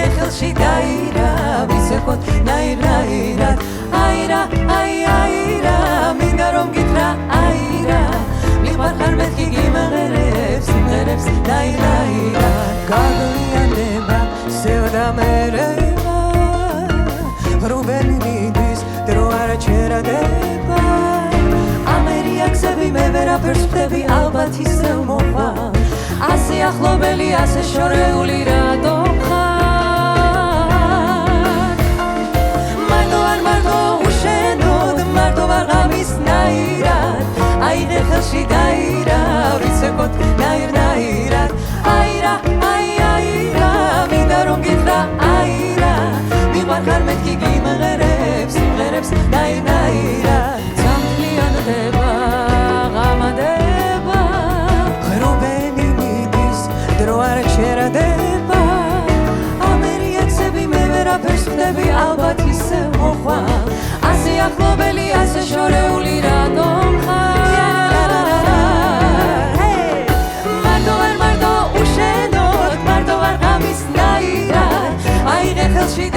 აიღე ხელში დაირა ვიცექოთ ნაირ-ნაირად აირა აირა მინდა რომ გითხრა აირა მიყვარხარ მეთქი გიმღერებს სიმღერებს ნაირ-ნაირად გაგვიანდება სევდამერება რუბენი მიდის დრო არ ჩერადება ამერიაქსები მე ვერაფერს ვხდები ალბათ ისევ მოხვალ ასე ახლობელი ასე შორეული რატომ ხარ მარტო უშენოდ მარტო ვარ ღამის ნაირად აიღე ხელში დაირა ვიცექოთ ნაირ-ნაირად აირა მინდა რომ გითხრა აირა მიყვარხარ მეთქი გიმღერებს სიმღერებს ნაირ-ნაირად ძამთლიანდება ღამადება ღრუბენი მიდის დრო არ ჩერადება ამერიაქსები მე ვერაფერს ვხდები ალბათ ისევ მოხვალ ასე ახლობელი ასე შორეული რატომ ხარ მარტო უშენოდ მარტო ვარ ღამის ნაირად აიღე ხელში